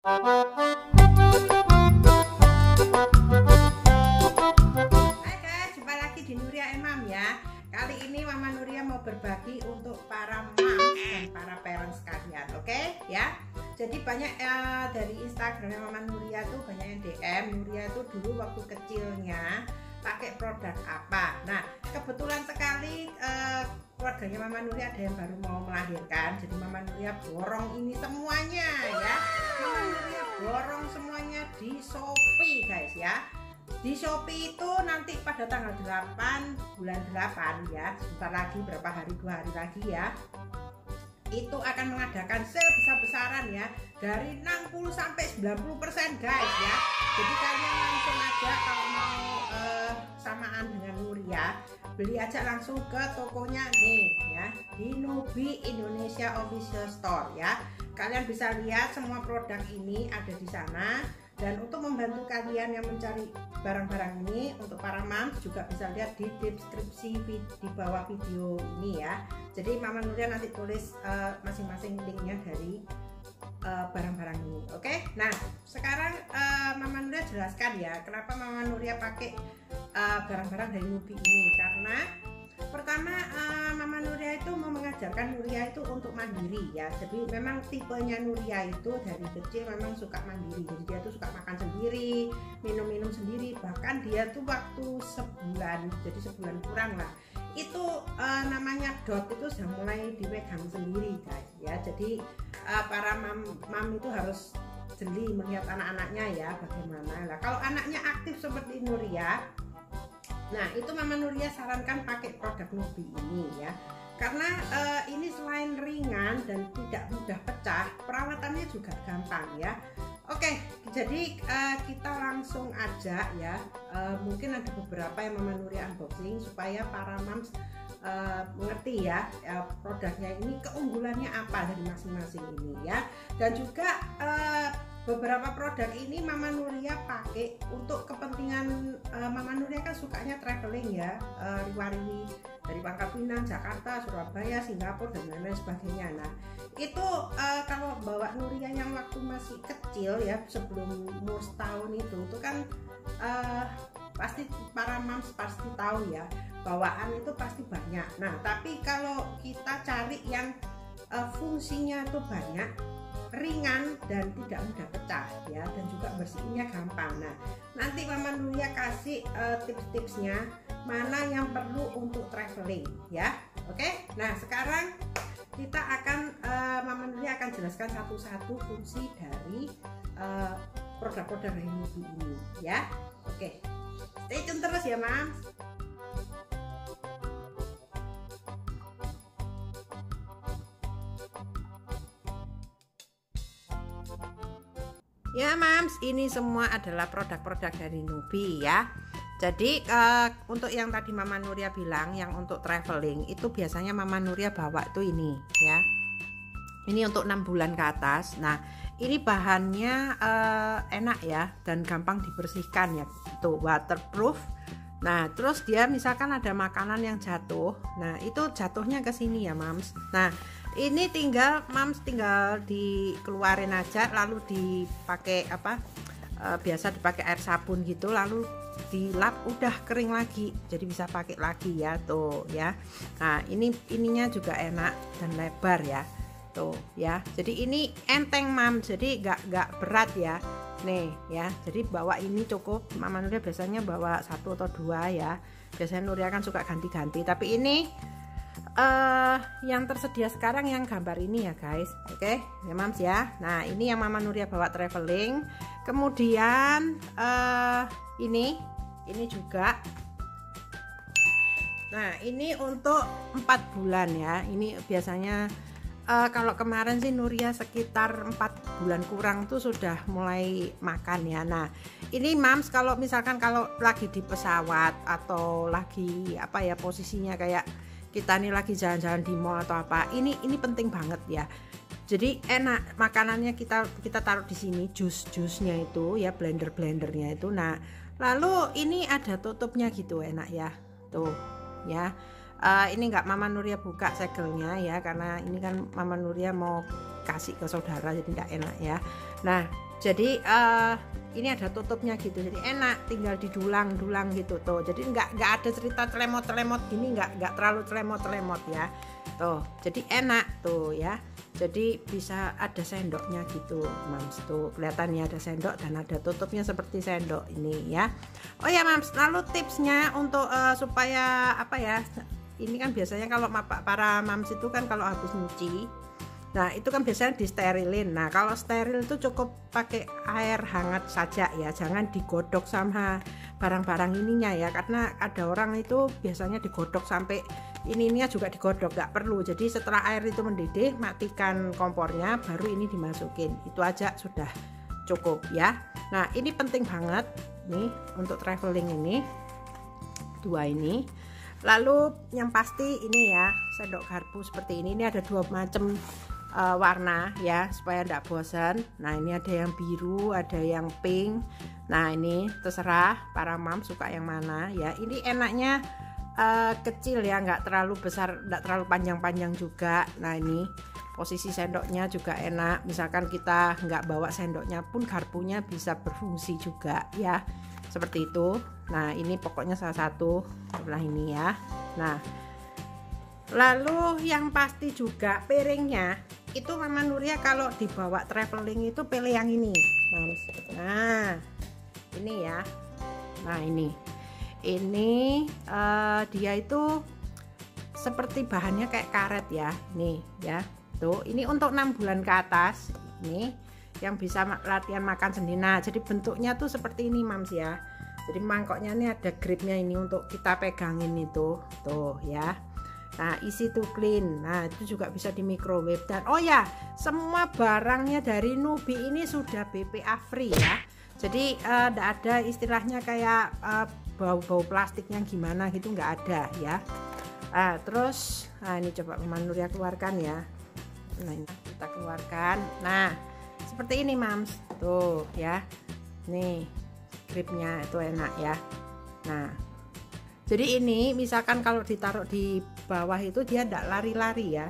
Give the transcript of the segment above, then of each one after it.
Hai guys, jumpa lagi di Nuria Emam ya. Kali ini Mama Nuria mau berbagi untuk para moms dan para parents sekalian, oke ya. Jadi banyak dari Instagram Mama Nuria tuh banyak yang DM Nuria tuh dulu waktu kecilnya pakai produk apa. Nah kebetulan sekali keluarganya Mama Nuria ada yang baru mau melahirkan, jadi Mama Nuria borong ini semuanya ya. Mama Nuria borong semuanya di Shopee guys ya. Di Shopee itu nanti pada tanggal 8 bulan 8 ya, sebentar lagi, berapa hari, 2 hari lagi ya, itu akan mengadakan sale besar-besaran ya, dari 60 sampai 90% guys ya. Jadi kalian langsung aja kalau mau samaan dengan Nuria, beli aja langsung ke tokonya nih ya, di Nubi Indonesia Official Store ya. Kalian bisa lihat semua produk ini ada di sana. Dan untuk membantu kalian yang mencari barang-barang ini, untuk para moms juga bisa lihat di deskripsi di bawah video ini ya. Jadi Mama Nuria nanti tulis masing-masing linknya dari barang-barang ini, oke? Nah sekarang Mama Nuria jelaskan ya kenapa Mama Nuria pakai barang-barang dari Nubi ini. Karena pertama Mama Nuria itu mau mengajarkan Nuria itu untuk mandiri ya. Jadi memang tipenya Nuria itu dari kecil memang suka mandiri. Jadi dia tuh suka makan sendiri, minum-minum sendiri. Bahkan dia tuh waktu sebulan, jadi sebulan kurang lah, itu namanya dot itu sudah mulai dipegang sendiri guys ya. Jadi para mam itu harus jeli melihat anak-anaknya ya bagaimana lah. Kalau anaknya aktif seperti Nuria, nah itu Mama Nuria sarankan pakai produk Nubi ini ya. Karena ini selain ringan dan tidak mudah pecah, perawatannya juga gampang ya. Oke, jadi kita langsung aja ya. Mungkin ada beberapa yang Mama Nuria unboxing supaya para moms mengerti ya produknya ini keunggulannya apa dari masing-masing ini ya. Dan juga beberapa produk ini Mama Nuria pakai untuk kepentingan Mama Nuria kan sukanya traveling ya, riwari dari Pangkal Pinang, Jakarta, Surabaya, Singapura dan lain-lain sebagainya. Nah itu kalau bawa Nuria yang waktu masih kecil ya, sebelum umur setahun itu kan pasti para moms pasti tahu ya, bawaan itu pasti banyak. Nah tapi kalau kita cari yang fungsinya tuh banyak, ringan dan tidak mudah pecah ya, dan juga bersihinnya gampang. Nah nanti Mama Nuria kasih tips-tipsnya mana yang perlu untuk traveling ya. Oke, nah sekarang kita akan Mama Nuria akan jelaskan satu-satu fungsi dari produk-produk dari Nubi ini ya. Oke, stay tune terus ya Mams. Ya Mams, ini semua adalah produk-produk dari Nubi ya. Jadi untuk yang tadi Mama Nuria bilang yang untuk traveling itu biasanya Mama Nuria bawa tuh ini ya. Ini untuk 6 bulan ke atas. Nah ini bahannya enak ya dan gampang dibersihkan ya. Tuh waterproof. Nah terus dia misalkan ada makanan yang jatuh, nah itu jatuhnya ke sini ya Mams. Nah ini Mams tinggal dikeluarin aja, lalu dipakai biasa dipakai air sabun gitu, lalu dilap udah kering lagi, jadi bisa pakai lagi ya tuh ya. Nah ininya juga enak dan lebar ya tuh ya. Jadi ini enteng Mams, jadi nggak berat ya nih ya. Jadi bawa ini cukup. Mama Nuria biasanya bawa 1 atau 2 ya. Biasanya Nuria kan suka ganti-ganti, tapi ini yang tersedia sekarang yang gambar ini ya guys. Oke ya Mams ya. Nah ini yang Mama Nuria bawa traveling. Kemudian ini juga. Nah ini untuk 4 bulan ya. Ini biasanya kalau kemarin sih Nuria sekitar 4 bulan kurang tuh sudah mulai makan ya. Nah ini Mams kalau misalkan kalau lagi di pesawat atau lagi posisinya kayak kita nih lagi jalan-jalan di mall atau apa, ini penting banget ya. Jadi enak makanannya kita taruh di sini, jus-jusnya itu ya, blendernya itu. Nah lalu ini ada tutupnya gitu, enak ya tuh ya. Ini nggak Mama Nuria buka segelnya ya, karena ini kan Mama Nuria mau kasih ke saudara jadi nggak enak ya. Nah Jadi ini ada tutupnya gitu, jadi enak, tinggal didulang-dulang gitu tuh. Jadi nggak ada cerita celemot-celemot gini, nggak terlalu celemot-celemot ya. Tuh, jadi enak tuh ya. Jadi bisa ada sendoknya gitu, Mams, tuh kelihatannya ada sendok dan ada tutupnya seperti sendok ini ya. Oh ya Mams, lalu tipsnya untuk supaya apa ya? Ini kan biasanya kalau para Mams itu kan kalau habis nyuci, nah itu kan biasanya disterilin. Nah kalau steril itu cukup pakai air hangat saja ya, jangan digodok sama barang-barang ininya ya, karena ada orang itu biasanya digodok sampai ininya juga digodok, nggak perlu. Jadi setelah air itu mendidih, matikan kompornya, baru ini dimasukin, itu aja sudah cukup ya. Nah ini penting banget nih untuk traveling ini, dua ini. Lalu yang pasti ini ya, sendok garpu seperti ini ada dua macam warna ya, supaya tidak bosan. Nah ini ada yang biru, ada yang pink. Nah ini terserah para mam suka yang mana ya. Ini enaknya kecil ya, nggak terlalu besar, nggak terlalu panjang-panjang juga. Nah ini posisi sendoknya juga enak, misalkan kita nggak bawa sendoknya pun garpunya bisa berfungsi juga ya, seperti itu. Nah ini pokoknya salah satu sebelah ini ya. Nah lalu yang pasti juga piringnya itu Mama Nuria kalau dibawa traveling itu pilih yang ini, Mams. Nah ini ya, nah ini dia itu seperti bahannya kayak karet ya, nih ya tuh. Ini untuk 6 bulan ke atas, ini yang bisa latihan makan sendiri. Nah jadi bentuknya tuh seperti ini Mams ya. Jadi mangkoknya ini ada gripnya ini untuk kita pegangin itu tuh ya. Nah easy to clean, nah itu juga bisa di microwave. Dan oh ya, semua barangnya dari Nubi ini sudah BPA free ya. Jadi tidak ada istilahnya kayak bau-bau plastiknya gimana gitu, nggak ada ya. Terus ini coba Mama Nuria keluarkan ya. Nah ini kita keluarkan. Nah seperti ini Mams tuh ya. Nih gripnya itu enak ya. Nah jadi ini misalkan kalau ditaruh di bawah itu dia tidak lari-lari ya.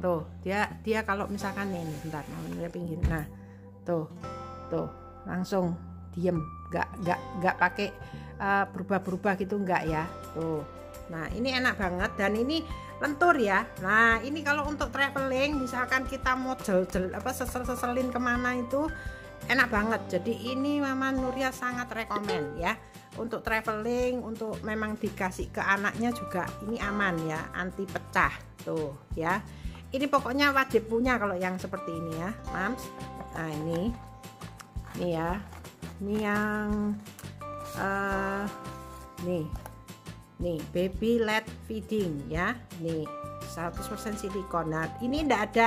Tuh dia kalau misalkan ini bentar mau pinggir. Nah tuh langsung diem, nggak pakai berubah-berubah gitu, nggak ya tuh. Nah ini enak banget dan ini lentur ya. Nah ini kalau untuk traveling misalkan kita mau sesel-seselin kemana itu enak banget. Jadi ini Mama Nuria sangat rekomen ya. Untuk traveling, untuk memang dikasih ke anaknya juga ini aman ya, anti pecah tuh ya. Ini pokoknya wajib punya kalau yang seperti ini ya Mams. Nah ini ya, ini yang nih baby led feeding ya, nih 100% silikon. Nah ini ndak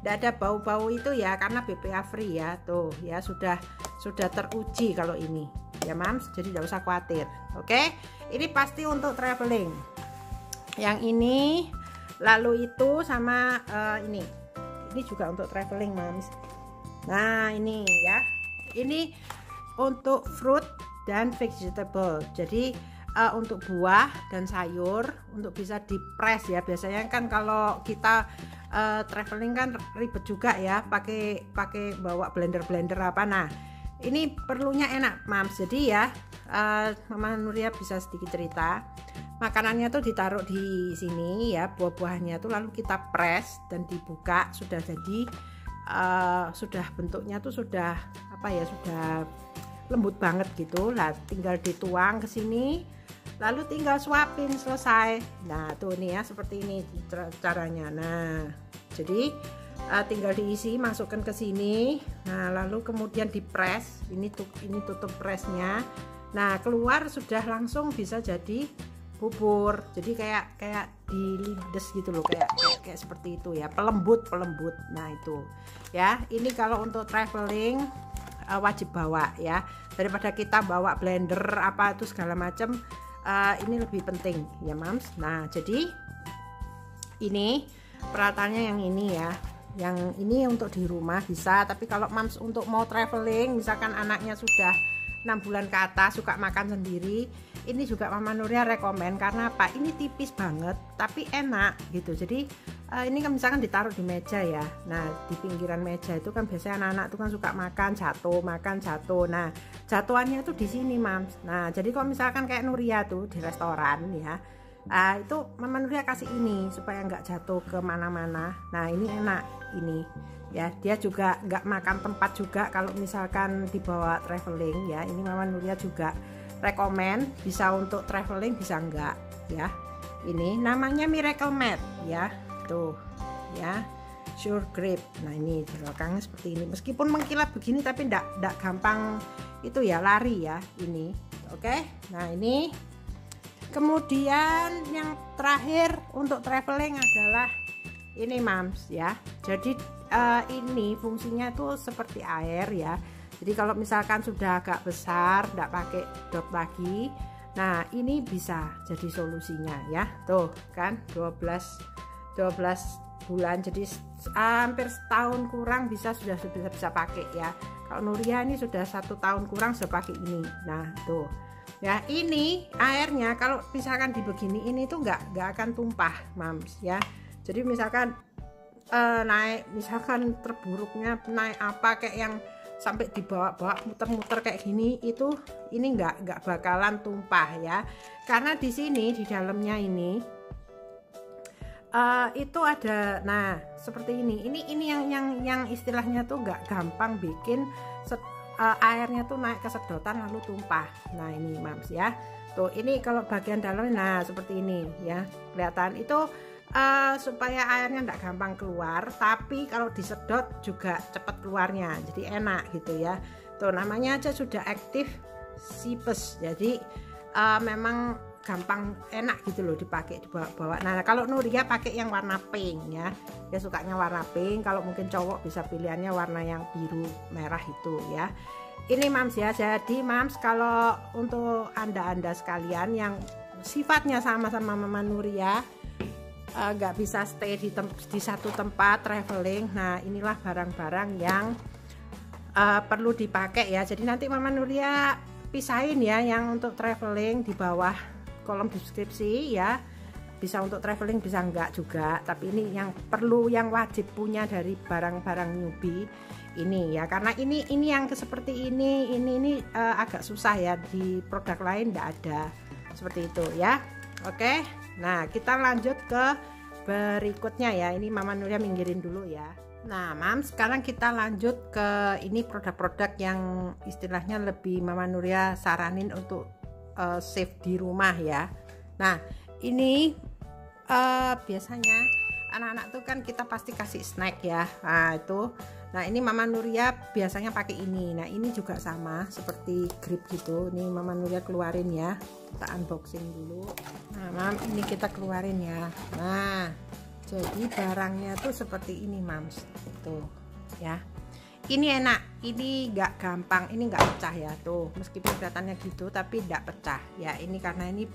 ada bau-bau itu ya, karena BPA free ya tuh ya, sudah teruji kalau ini ya Mams, jadi tidak usah khawatir. Oke, ini pasti untuk traveling yang ini. Lalu itu sama ini juga untuk traveling Mams. Nah ini ya, ini untuk fruit dan vegetable. Jadi untuk buah dan sayur untuk bisa dipres ya. Biasanya kan kalau kita traveling kan ribet juga ya, pakai bawa blender apa. Nah ini perlunya enak Mams. Jadi ya Mama Nuria bisa sedikit cerita. Makanannya tuh ditaruh di sini ya, buah-buahnya tuh lalu kita press dan dibuka, sudah jadi sudah bentuknya tuh sudah apa ya, sudah lembut banget gitu. Lah tinggal dituang ke sini, lalu tinggal suapin, selesai. Nah tuh nih ya, seperti ini caranya. Nah jadi tinggal diisi, masukkan ke sini. Nah lalu kemudian dipres, ini tutup presnya. Nah keluar sudah langsung bisa jadi bubur. Jadi kayak dilides gitu loh, kayak seperti itu ya, pelembut. Nah itu ya, ini kalau untuk traveling wajib bawa ya, daripada kita bawa blender apa itu segala macam. Ini lebih penting ya Mams. Nah jadi ini peralatannya yang ini ya. Yang ini untuk di rumah bisa, tapi kalau Mams untuk mau traveling, misalkan anaknya sudah 6 bulan ke atas, suka makan sendiri, ini juga Mama Nuria rekomen. Karena apa? Ini tipis banget tapi enak gitu. Jadi ini kan misalkan ditaruh di meja ya. Nah, di pinggiran meja itu kan biasanya anak-anak tuh kan suka makan jatuh. Nah, jatuhannya tuh di sini, Mams. Nah, jadi kalau misalkan kayak Nuria tuh di restoran ya, itu Mama Nuria kasih ini supaya nggak jatuh ke mana-mana. Nah, ini enak ini ya. Dia juga nggak makan tempat juga kalau misalkan dibawa traveling ya. Ini Mama Nuria juga rekomen, bisa untuk traveling bisa enggak ya. Ini namanya Miracle Mat ya. Tuh ya, Sure Grip. Nah, ini di belakangnya seperti ini. Meskipun mengkilap begini tapi enggak gampang itu ya lari ya ini. Oke. Nah, ini kemudian yang terakhir untuk traveling adalah ini, Mams ya. Jadi ini fungsinya tuh seperti air ya. Jadi kalau misalkan sudah agak besar, enggak pakai dot lagi. Nah, ini bisa jadi solusinya ya. Tuh kan 12 bulan, jadi hampir setahun kurang sudah bisa pakai ya. Kalau Nuria ini sudah 1 tahun kurang sudah pakai ini. Nah, tuh ya, ini airnya kalau misalkan dibegini ini tuh nggak akan tumpah, Mams ya. Jadi misalkan naik, misalkan terburuknya naik apa kayak yang sampai dibawa-bawa muter-muter kayak gini, ini nggak bakalan tumpah ya. Karena di sini di dalamnya ini itu ada, nah seperti ini yang istilahnya tuh nggak gampang bikin airnya tuh naik ke sedotan lalu tumpah. Nah, ini Mams ya. Tuh, ini kalau bagian dalam, nah seperti ini ya, kelihatan itu supaya airnya nggak gampang keluar, tapi kalau disedot juga cepat keluarnya, jadi enak gitu ya. Tuh, namanya aja sudah Active Sipes, jadi memang gampang, enak gitu loh dipakai, dibawa-bawa. Nah, kalau Nuria pakai yang warna pink ya, dia sukanya warna pink. Kalau mungkin cowok bisa pilihannya warna yang biru merah itu ya. Ini Mams ya. Jadi Mams, kalau untuk anda sekalian yang sifatnya sama-sama Mama Nuria, nggak bisa stay di satu tempat traveling, nah inilah barang-barang yang perlu dipakai ya. Jadi nanti Mama Nuria pisahin ya yang untuk traveling di bawah kolom deskripsi ya, bisa untuk traveling bisa enggak juga, tapi ini yang perlu, yang wajib punya dari barang-barang newbie ini ya, karena ini yang seperti ini agak susah ya, di produk lain enggak ada seperti itu ya. Oke, nah kita lanjut ke berikutnya ya. Ini Mama Nuria minggirin dulu ya. Nah, Mams, sekarang kita lanjut ke ini produk-produk yang istilahnya lebih Mama Nuria saranin untuk save di rumah ya. Nah, ini biasanya anak-anak tuh kan kita pasti kasih snack ya. Nah, itu. Nah, ini Mama Nuria biasanya pakai ini. Nah, ini juga sama seperti grip gitu. Ini Mama Nuria keluarin ya. Kita unboxing dulu. Nah, Mam, ini kita keluarin ya. Nah, jadi barangnya tuh seperti ini, Mams. Tuh, ya. Ini enak, ini nggak gampang, ini nggak pecah ya tuh, meskipun kelihatannya gitu tapi nggak pecah ya. Ini karena ini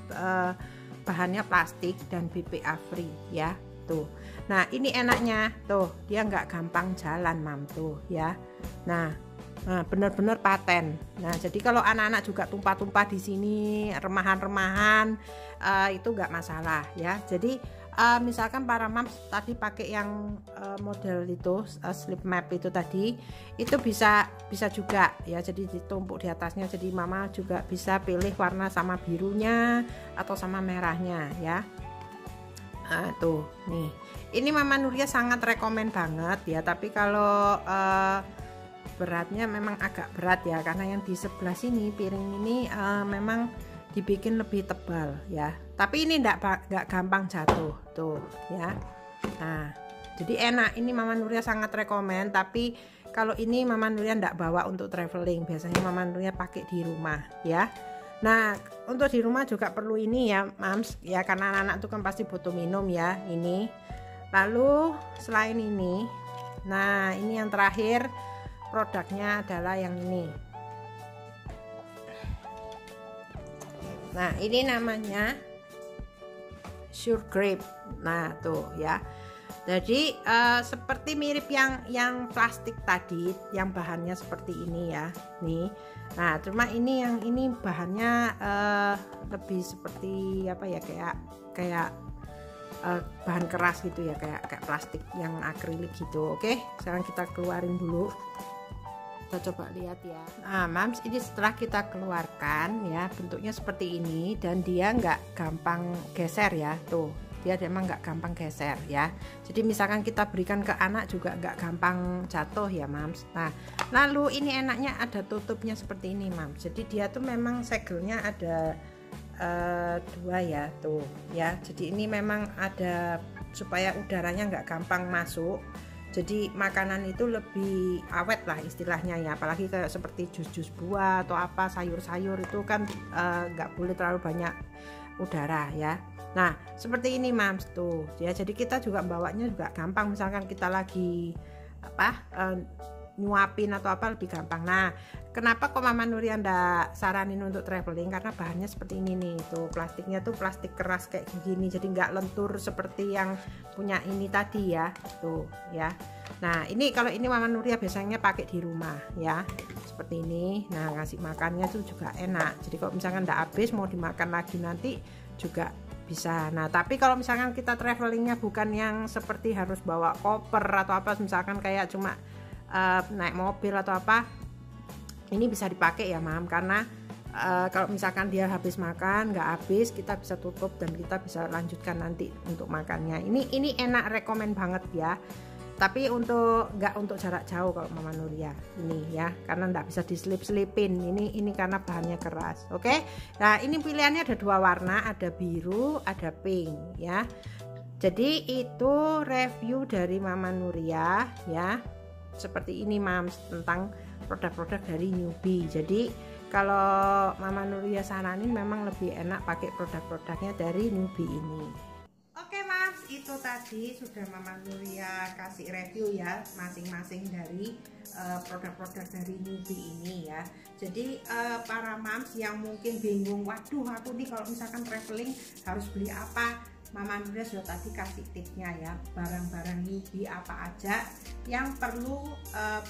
bahannya plastik dan BPA free ya tuh. Nah, ini enaknya tuh, dia nggak gampang jalan, Mam, tuh ya. Nah, bener-bener paten. Nah, jadi kalau anak-anak juga tumpah-tumpah di sini, remahan-remahan itu nggak masalah ya. Jadi misalkan para moms tadi pakai yang model itu slip map itu tadi, itu bisa juga ya, jadi ditumpuk di atasnya, jadi Mama juga bisa pilih warna sama birunya atau sama merahnya ya. Tuh nih, ini Mama Nuria sangat rekomen banget ya, tapi kalau beratnya memang agak berat ya, karena yang di sebelah sini piring ini memang dibikin lebih tebal ya, tapi ini enggak gampang jatuh tuh ya. Nah, jadi enak, ini Mama Nuria sangat rekomen. Tapi kalau ini Mama Nuria enggak bawa untuk traveling, biasanya Mama Nuria pakai di rumah ya. Nah, untuk di rumah juga perlu ini ya, Mams ya, karena anak-anak tuh kan pasti butuh minum ya ini. Lalu selain ini, nah ini yang terakhir produknya adalah yang ini. Nah, ini namanya Sure Grip. Nah, tuh ya. Jadi seperti mirip yang plastik tadi, yang bahannya seperti ini ya. Nih. Nah, cuma ini yang ini bahannya lebih seperti apa ya, kayak bahan keras gitu ya, kayak plastik yang akrilik gitu. Oke, sekarang kita keluarin dulu. Kita coba lihat ya. Nah Mams, ini setelah kita keluarkan ya, bentuknya seperti ini dan dia nggak gampang geser ya, tuh dia memang nggak gampang geser ya. Jadi misalkan kita berikan ke anak juga nggak gampang jatuh ya Mams. Nah lalu ini enaknya ada tutupnya seperti ini Mams. Jadi dia tuh memang segelnya ada dua ya, tuh ya. Jadi ini memang ada supaya udaranya nggak gampang masuk. Jadi makanan itu lebih awet lah istilahnya ya, apalagi kayak seperti jus-jus buah atau apa, sayur-sayur itu kan nggak boleh terlalu banyak udara ya. Nah seperti ini Mams tuh ya. Jadi kita juga bawanya juga gampang, misalkan kita lagi nyuapin atau apa lebih gampang. Nah kenapa kok Mama Nuria ndak saranin untuk traveling, karena bahannya seperti ini nih, tuh plastiknya tuh plastik keras kayak gini, jadi nggak lentur seperti yang punya ini tadi ya, tuh ya. Nah ini kalau ini Mama Nuria biasanya pakai di rumah ya, seperti ini. Nah ngasih makannya tuh juga enak, jadi kalau misalkan ndak habis mau dimakan lagi nanti juga bisa. Nah tapi kalau misalkan kita travelingnya bukan yang seperti harus bawa koper atau apa, misalkan kayak cuma naik mobil atau apa, ini bisa dipakai ya Mam, karena kalau misalkan dia habis makan nggak habis, kita bisa tutup dan kita bisa lanjutkan nanti untuk makannya. Ini enak, rekomen banget ya. Tapi nggak untuk jarak jauh kalau Mama Nuria ini ya, karena nggak bisa diselip-selipin. Ini karena bahannya keras. Oke. Nah ini pilihannya ada dua warna, ada biru, ada pink ya. Jadi itu review dari Mama Nuria ya. Seperti ini Mams, tentang produk-produk dari Newbie. Jadi kalau Mama Nuria saranin memang lebih enak pakai produk-produknya dari Newbie ini. Oke Mams, itu tadi sudah Mama Nuria kasih review ya masing-masing dari produk-produk dari Newbie ini ya. Jadi para Mams yang mungkin bingung, waduh aku nih kalau misalkan traveling harus beli apa, Mama Nuria sudah tadi kasih tipsnya ya, barang-barang Newbie apa aja yang perlu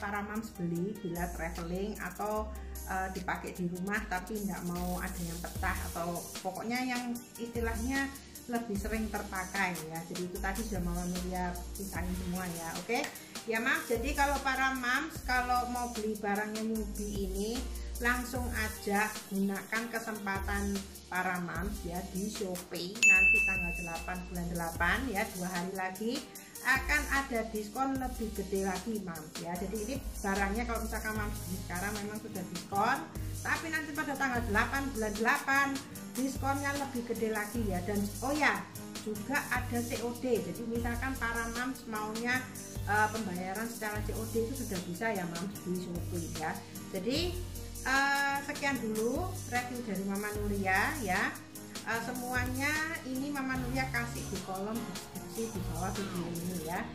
para Mams beli bila traveling atau dipakai di rumah tapi nggak mau ada yang pecah, atau pokoknya yang istilahnya lebih sering terpakai ya. Jadi itu tadi sudah Mama Nuria pisahin semua ya. Oke ya Mams, jadi kalau para Mams kalau mau beli barangnya Newbie ini langsung aja gunakan kesempatan para Mams ya di Shopee. Nanti tanggal 8 bulan 8 ya, 2 hari lagi akan ada diskon lebih gede lagi Mams ya. Jadi ini barangnya kalau misalkan Mams beli sekarang memang sudah diskon, tapi nanti pada tanggal 8 bulan 8 diskonnya lebih gede lagi ya. Dan oh ya juga ada COD, jadi misalkan para Mams maunya pembayaran secara COD itu sudah bisa ya Mams di Shopee ya. Jadi sekian dulu review dari Mama Nuria ya. Semuanya ini Mama Nuria kasih di kolom deskripsi di bawah video ini ya.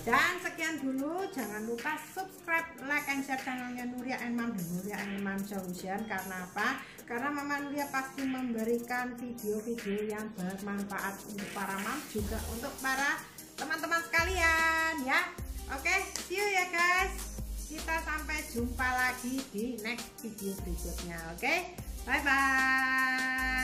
Dan sekian dulu, jangan lupa subscribe, like, and share channelnya Nuria and Mam dan Nuria and Mam Solution. Karena apa? Karena Mama Nuria pasti memberikan video-video yang bermanfaat untuk para Mam, juga untuk para teman-teman sekalian ya. Oke, see you ya guys. Kita sampai jumpa lagi di next video berikutnya. Oke, bye bye.